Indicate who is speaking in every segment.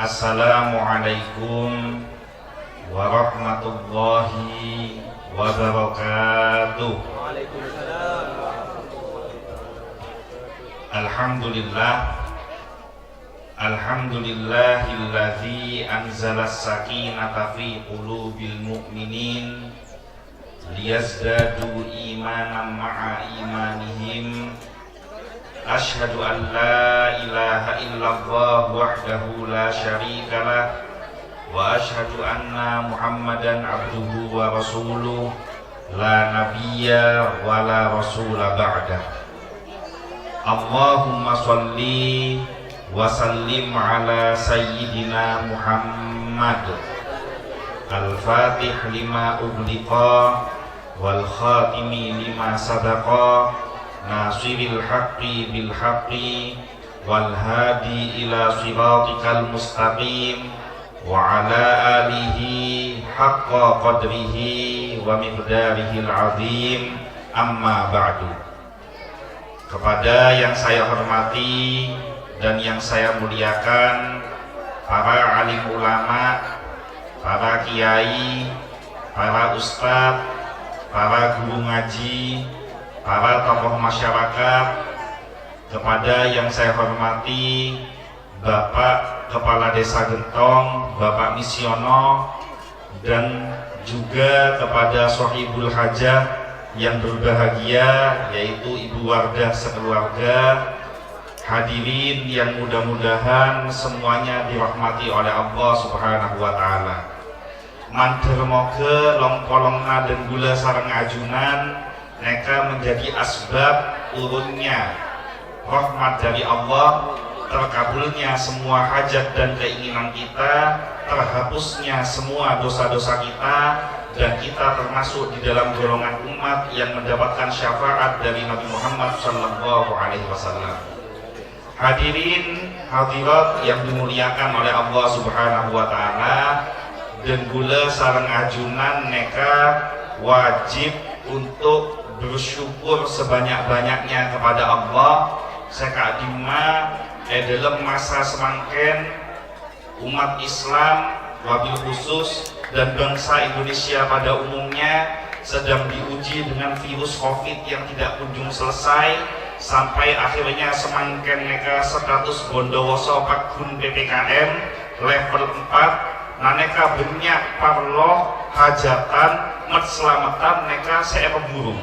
Speaker 1: Assalamualaikum warahmatullahi wabarakatuh. Alhamdulillahilladzi anzalas sakinata fi qulubil mu'minin liyazdadu imanan ma'a imanihim. Asyhadu an la ilaha illallah wahdahu la syarika lah wa asyhadu anna Muhammadan abduhu wa rasuluh la nabiyya wa la rasula ba'dah. Allahumma sholli wa sallim ala sayyidina Muhammad al-fatih lima ughliqa wal khatimi lima sabaqa nasiril haqqi bil haqqi wal hadi ila siratikal mustaqim wa ala alihi haqqa qadrihi wa miqdarihil azim. Amma ba'du. Kepada yang saya hormati dan yang saya muliakan, para alim ulama, para kiai, para ustadz, para guru ngaji, para tokoh masyarakat, kepada yang saya hormati Bapak Kepala Desa Gentong, Bapak Misiono, dan juga kepada Sohibul Hajah yang berbahagia, yaitu Ibu Wardah sekeluarga. Hadirin yang mudah-mudahan semuanya dirahmati oleh Allah Subhanahu wa Ta'ala. Manter moga longkolongna dan gula sareng ajunan neka menjadi asbab turunnya rahmat dari Allah, terkabulnya semua hajat dan keinginan kita, terhapusnya semua dosa-dosa kita, dan kita termasuk di dalam golongan umat yang mendapatkan syafaat dari Nabi Muhammad SAW. Hadirin hadirat yang dimuliakan oleh Allah Subhanahu wa Ta'ala, dan gula sareng ajunan neka wajib untuk bersyukur sebanyak-banyaknya kepada Allah. Seka dima dalam masa semangken umat Islam wabil khusus dan bangsa Indonesia pada umumnya sedang diuji dengan virus COVID yang tidak kunjung selesai, sampai akhirnya semangken neka status Bondowoso Pakun PPKM level 4 naneka banyak parloh hajatan mat selamatan neka seekor burung.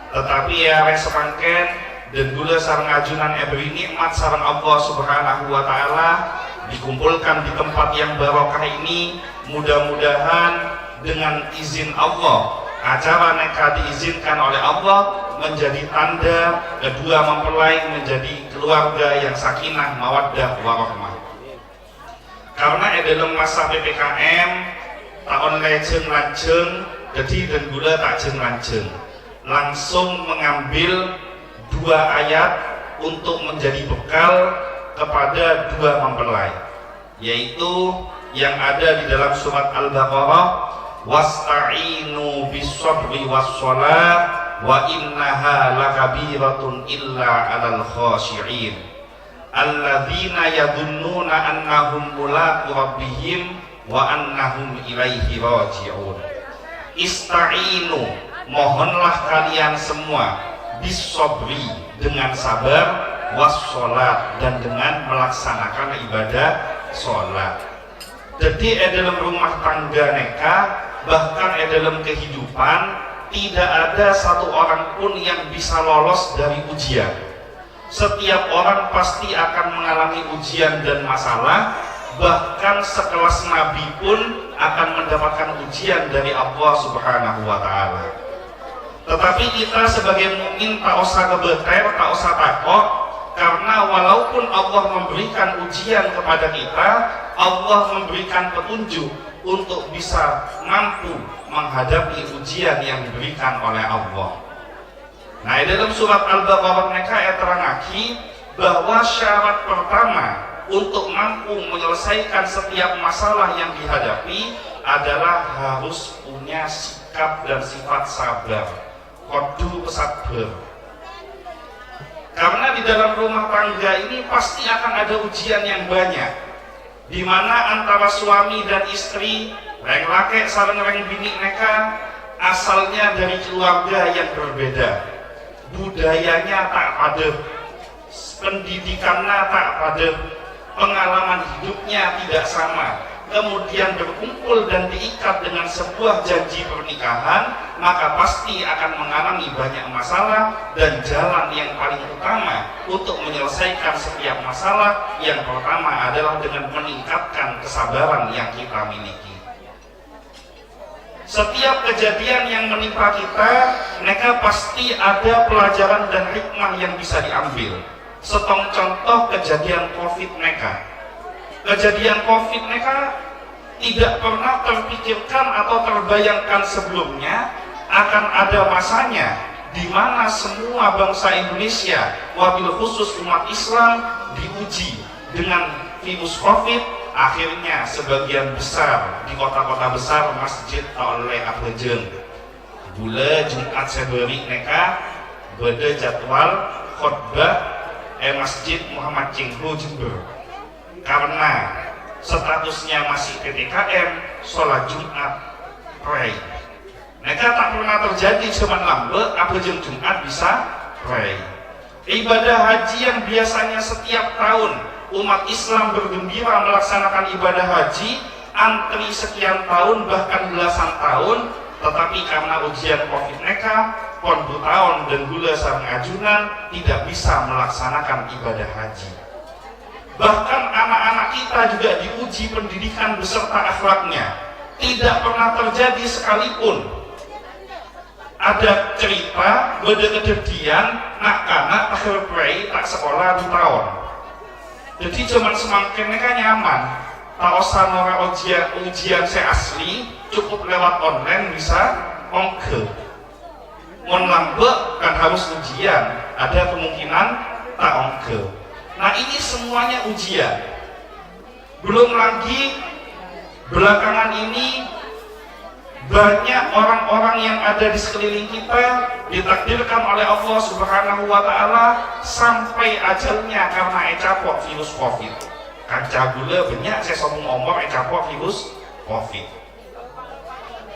Speaker 1: Tetapi ya semangken dan gula sareng ajunan ebri nikmat sareng Allah Subhanahu wa Ta'ala dikumpulkan di tempat yang barokah ini. Mudah-mudahan dengan izin Allah acara neka diizinkan oleh Allah menjadi tanda kedua mempelai menjadi keluarga yang sakinah mawaddah warahmah. Karena dalam masa PPKM tahun lajeng jadi dan gula tak jeng langsung mengambil dua ayat untuk menjadi bekal kepada dua mempelai, yaitu yang ada di dalam surat Al-Baqarah, wasta'inu bis-sabri was-shalah wa innaha lakabiratun illa 'alal khashi'in alladzina yadhunnuna annahum mulaqu rabbihim wa annahum ilaihi raji'un. Ista'inu, mohonlah kalian semua, bis-sabri, dengan sabar, was-sholat, dan dengan melaksanakan ibadah sholat. Jadi dalam rumah tangga neka, bahkan dalam kehidupan, tidak ada satu orang pun yang bisa lolos dari ujian. Setiap orang pasti akan mengalami ujian dan masalah, bahkan sekelas Nabi pun akan mendapatkan ujian dari Allah Subhanahu wa Ta'ala. Tetapi kita sebagai mukmin tak usah kebeter, tak usah takut, karena walaupun Allah memberikan ujian kepada kita, Allah memberikan petunjuk untuk bisa mampu menghadapi ujian yang diberikan oleh Allah. Nah, dalam surat Al-Baqarah mereka terangaki bahwa syarat pertama untuk mampu menyelesaikan setiap masalah yang dihadapi adalah harus punya sikap dan sifat sabar, qadu sabar. Karena di dalam rumah tangga ini pasti akan ada ujian yang banyak. di mana antara suami dan istri, reng laki sareng reng bini mereka asalnya dari keluarga yang berbeda, budayanya tak padat, pendidikannya tak padat, pengalaman hidupnya tidak sama, kemudian berkumpul dan diikat dengan sebuah janji pernikahan, maka pasti akan mengalami banyak masalah. Dan jalan yang paling utama untuk menyelesaikan setiap masalah yang pertama adalah dengan meningkatkan kesabaran yang kita miliki. Setiap kejadian yang menimpa kita, mereka pasti ada pelajaran dan hikmah yang bisa diambil. Setong contoh kejadian COVID mereka. Kejadian COVID mereka tidak pernah terpikirkan atau terbayangkan sebelumnya akan ada masanya di mana semua bangsa Indonesia, wabil khusus umat Islam, diuji dengan virus COVID. Akhirnya sebagian besar di kota-kota besar masjid oleh abejeng. Bula Jumat Februari mereka beda jadwal khutbah Masjid Muhammad Cinghu Jember. Karena statusnya masih PPKM, sholat Jumat pray. Mereka tak pernah terjadi cuman lambe abejeng Jumat bisa pray. Ibadah haji yang biasanya setiap tahun umat Islam bergembira melaksanakan ibadah haji, antri sekian tahun bahkan belasan tahun, tetapi karena ujian COVID mereka, pon 2 tahun dan gula sareng ajunan tidak bisa melaksanakan ibadah haji. Bahkan anak-anak kita juga diuji pendidikan beserta akhlaknya. Tidak pernah terjadi sekalipun ada cerita beda kejadian nak anak akhir pray tak sekolah 2 tahun. Jadi cuman semakin mereka nyaman, tak usah nora ujian saya asli, cukup lewat online bisa ongke. Mon lambe kan harus ujian, ada kemungkinan tak ongke. Nah ini semuanya ujian. Belum lagi belakangan ini banyak orang-orang yang ada di sekeliling kita ditakdirkan oleh Allah Subhanahu wa Ta'ala sampai ajalnya karena ecapok virus COVID. Kanca gula banyak saya sombong omor ecapok virus COVID.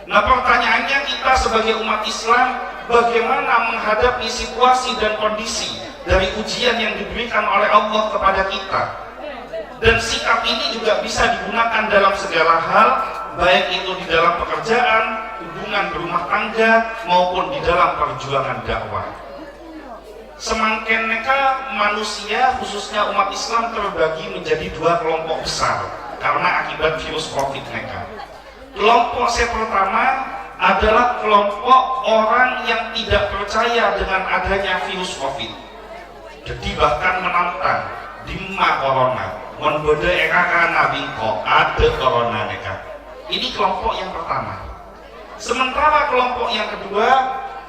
Speaker 1: Nah pertanyaannya, kita sebagai umat Islam bagaimana menghadapi situasi dan kondisi dari ujian yang diberikan oleh Allah kepada kita? Dan sikap ini juga bisa digunakan dalam segala hal, baik itu di dalam pekerjaan, hubungan berumah tangga, maupun di dalam perjuangan dakwah. Semakin mereka manusia, khususnya umat Islam, terbagi menjadi 2 kelompok besar karena akibat virus COVID mereka. Kelompok yang pertama adalah kelompok orang yang tidak percaya dengan adanya virus COVID. Jadi bahkan menantang dimma corona, mon bode ekakana bingko ada corona mereka. Ini kelompok yang pertama. Sementara kelompok yang kedua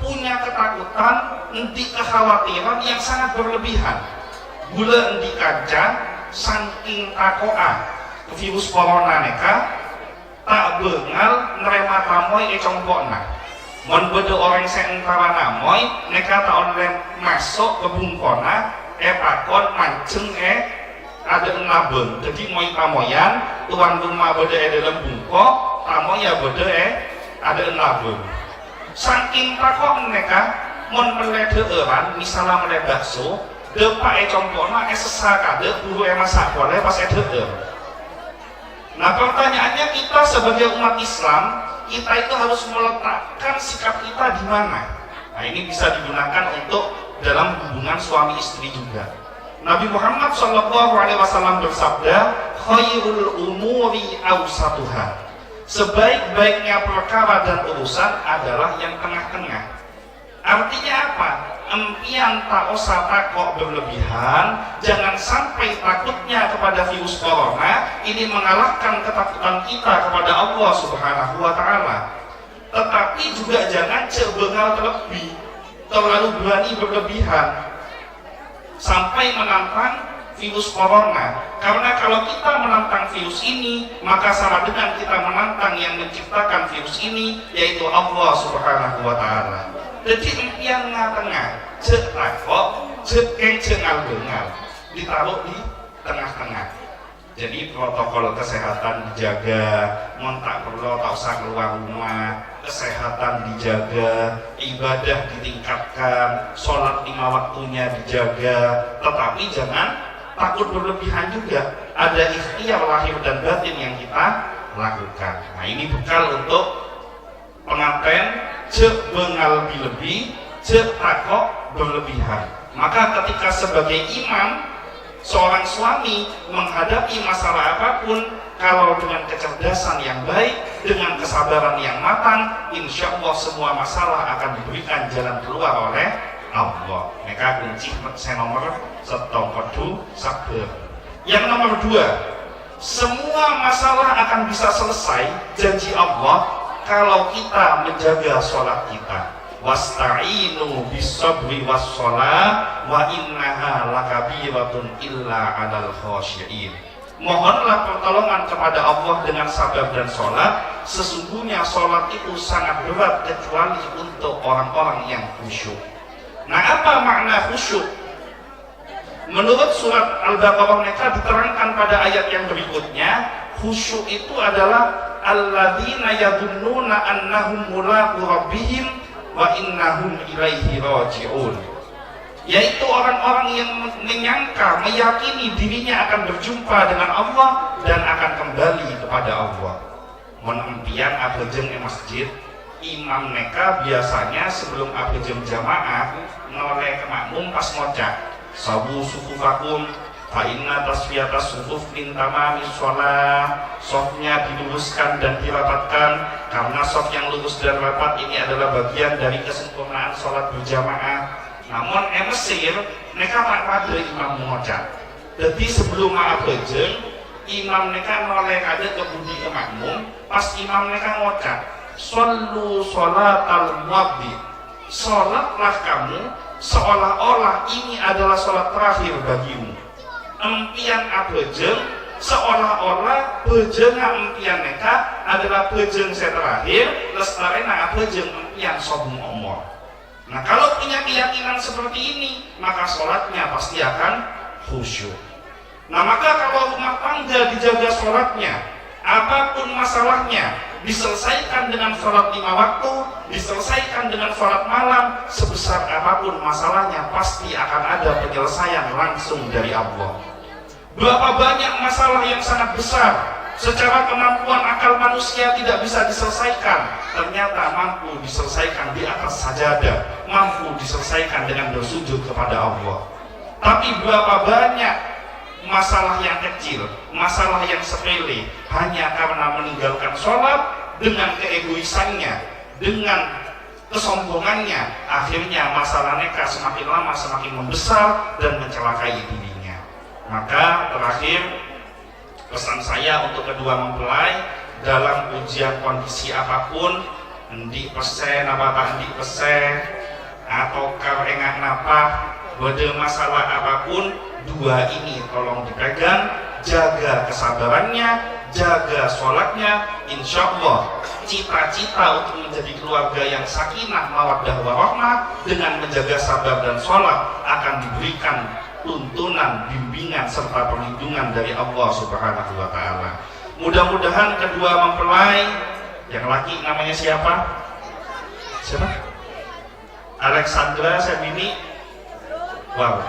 Speaker 1: punya ketakutan, nanti kekhawatiran yang sangat berlebihan. Gula endi kaca saking takoa virus corona neka tak bengal nerema tamoy compokna. Mon bede orang seentara namoy neka tak online masuk ke bungkona pakon manceng ada enabeng. Jadi moy tamoyan tuan rumah bede dalam bungko tamoy ya bede ada enabeng. Saking takok mereka mon meledeeran misalnya mele bakso depa compokna sesakade buru masak boleh pas deer. Nah pertanyaannya, kita sebagai umat Islam, kita itu harus meletakkan sikap kita di mana? Nah ini bisa digunakan untuk dalam hubungan suami istri juga. Nabi Muhammad SAW bersabda, khairul umuri awsatuha. Sebaik-baiknya perkara dan urusan adalah yang tengah-tengah. Artinya apa? Empian tak usah takut berlebihan, jangan sampai takutnya kepada virus corona ini mengalahkan ketakutan kita kepada Allah Subhanahu wa Ta'ala. Tetapi juga jangan bengal terlebih, terlalu berani berlebihan sampai menantang virus corona. Karena kalau kita menantang virus ini, maka sama dengan kita menantang yang menciptakan virus ini, yaitu Allah Subhanahu wa Ta'ala. Jadi impian tengah, cek takok, cek kencengal bengal, ditaruh di tengah-tengah. Jadi protokol kesehatan dijaga, montak perlu tak usah keluar rumah, kesehatan dijaga, ibadah ditingkatkan, sholat 5 waktunya dijaga, tetapi jangan takut berlebihan juga. Ada ikhtiar lahir dan batin yang kita lakukan. Nah, ini bekal untuk pengantin, cek bengal lebih, cek takok berlebihan. Maka ketika sebagai imam, seorang suami menghadapi masalah apapun, kalau dengan kecerdasan yang baik, dengan kesabaran yang matang, insya Allah semua masalah akan diberikan jalan keluar oleh Allah. Maka kunci saya nomor 1 sabar. Yang nomor 2, semua masalah akan bisa selesai janji Allah kalau kita menjaga sholat kita. Wasta'inu bis-sabri was-shalah wa innaha lakabiratun illa 'alal khashiyin. Mohonlah pertolongan kepada Allah dengan sabar dan sholat. Sesungguhnya sholat itu sangat berat kecuali untuk orang-orang yang khusyuk. Nah, apa makna khusyuk? Menurut surat Al-Baqarah mereka diterangkan pada ayat yang berikutnya, khusyuk itu adalah alladzina yadunnuna annahum mulaqu rabbihim wa innahum ilaihi raji'un, yaitu orang-orang yang menyangka, meyakini dirinya akan berjumpa dengan Allah dan akan kembali kepada Allah. Menempian abejeng masjid, imam mereka biasanya sebelum abejeng jamaah noleh ke makmum pas ngocak sabu sufufakum fa inna tasfiyatas sufuf min tamamis shalah. Sofnya diluruskan dan dirapatkan karena sof yang lurus dan rapat ini adalah bagian dari kesempurnaan sholat berjamaah. Namun Mesir mereka tak pada imam mengocak. Jadi sebelum abejeng, imam mereka noleh ada kebudi ke makmum, pas imam mereka ngocak shollu sholatal muadhdhin, sholatlah kamu seolah-olah ini adalah sholat terakhir bagimu. Empian abejeng seolah-olah bejengan empian mereka adalah bejeng saya terakhir, lestarena abejeng empian sobung omor. Nah, kalau punya keyakinan seperti ini, maka sholatnya pasti akan khusyuk. Nah, maka kalau rumah tangga dijaga sholatnya, apapun masalahnya diselesaikan dengan sholat 5 waktu, diselesaikan dengan sholat malam, sebesar apapun masalahnya pasti akan ada penyelesaian langsung dari Allah. Berapa banyak masalah yang sangat besar secara kemampuan akal manusia tidak bisa diselesaikan, ternyata mampu diselesaikan di atas sajadah, mampu diselesaikan dengan bersujud kepada Allah. Tapi berapa banyak masalah yang kecil, masalah yang sepele, hanya karena meninggalkan sholat dengan keegoisannya, dengan kesombongannya, akhirnya masalah mereka semakin lama semakin membesar dan mencelakai dirinya. Maka terakhir, pesan saya untuk kedua mempelai, dalam ujian kondisi apapun, endi pesen apa endi pesen atau karengak napa, pada masalah apapun, dua ini tolong dipegang, jaga kesabarannya, jaga sholatnya. Insya Allah cita-cita untuk menjadi keluarga yang sakinah mawaddah warahmah dengan menjaga sabar dan sholat akan diberikan tuntunan, bimbingan serta perlindungan dari Allah Subhanahu wa Ta'ala. Mudah-mudahan kedua mempelai, yang laki namanya siapa? Siapa? Alexandra Semini. Wow,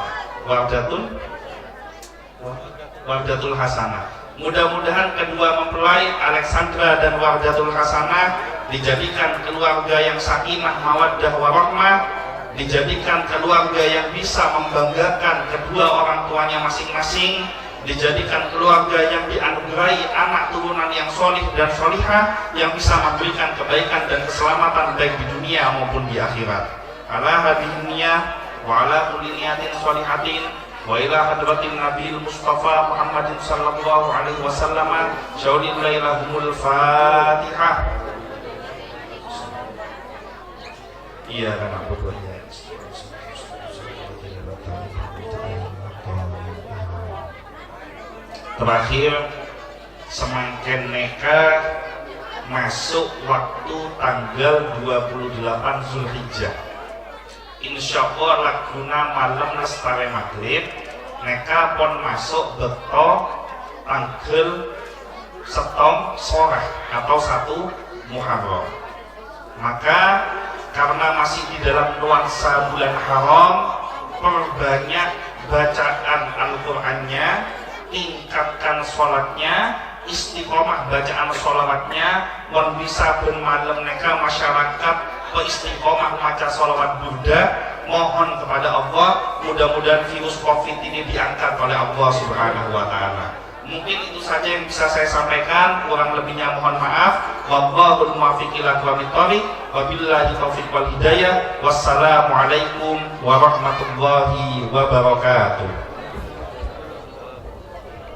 Speaker 1: Wardatul Hasanah. Mudah-mudahan kedua mempelai Alexandra dan Wardatul Hasanah dijadikan keluarga yang sakinah mawaddah warahmah, dijadikan keluarga yang bisa membanggakan kedua orang tuanya masing-masing, dijadikan keluarga yang dianugerahi anak turunan yang solih dan solihah, yang bisa memberikan kebaikan dan keselamatan baik di dunia maupun di akhirat. Ala hadhihi niyah wa ala kulli niyatin sholihatin wa ila hadratin Nabil Mustafa Muhammadin sallallahu alaihi wasallam syaulil lailahumul Fatihah. Iya kan aku buatnya. Terakhir, semakin neka masuk waktu tanggal 28 Zulhijjah. Insya Allah laguna malam lestare maghrib neka pon masuk beto tanggal setong soreh atau 1 Muharram. Maka karena masih di dalam nuansa bulan haram, perbanyak bacaan Al-Qur'annya, tingkatkan sholatnya, istiqomah bacaan sholawatnya, mon bisa bermalam neka masyarakat beristiqomah maca sholawat burda. Mohon kepada Allah, mudah-mudahan virus COVID ini diangkat oleh Allah Subhanahu wa Ta'ala. Mungkin itu saja yang bisa saya sampaikan, kurang lebihnya mohon maaf. Wallahul muwaffiq ila aqwamit thoriq, wabillahi taufiq wal hidayah. Wassalamualaikum warahmatullahi wabarakatuh.